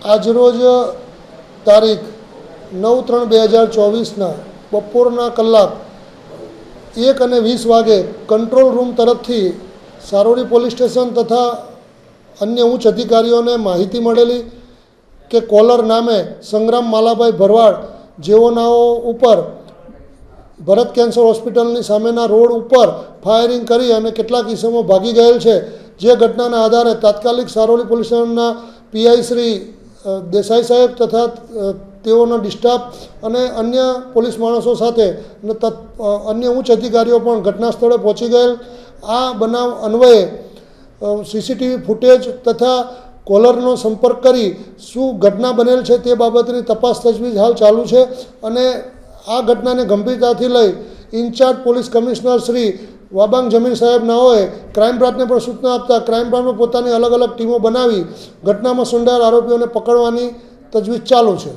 આજરોજ તારીખ 9/3/2024 બપોરના કલાક 1:20 વાગે કંટ્રોલ રૂમ તરફથી સારોલી પોલીસ સ્ટેશન તથા અન્ય ઉચ્ચ અધિકારીઓને માહિતી મળેલી કે કોલર નામે સંગ્રામ માલાભાઈ ભરવાડ જેઓનાઓ ઉપર ભરત કેન્સર હોસ્પિટલની સામેના રોડ ઉપર ફાયરિંગ કરી અને કેટલાક ઇસમો ભાગી ગયેલ છે। જે ઘટનાના આધારે તાત્કાલિક સારોલી પોલીસ સ્ટેશનના પીઆઈ શ્રી દેસાઈ સાહેબ તથા તેઓનો ડિસ્ટાફ અને અન્ય પોલીસ માણસો સાથે અન્ય ઉચ્ચ અધિકારીઓ પણ ઘટના સ્થળે પહોંચી ગયેલ। આ બનાવ અન્વયે સીસીટીવી ફૂટેજ તથા કોલરનો સંપર્ક કરી શું ઘટના બનેલ છે તે બાબતની તપાસ તજવીજ હાલ ચાલુ છે અને આ ઘટનાને ગંભીરતાથી લઈ incharge police commissioner Shri Wabang Jamir સાહેબ નાઓએ ક્રાઇમ બ્રાન્ચને પણ સૂચના આપતા ક્રાઇમ બ્રાન્ચમાં પોતાની અલગ અલગ ટીમો બનાવી ઘટનામાં સંડોવાયેલ આરોપીઓને પકડવાની તજવીજ ચાલુ છે।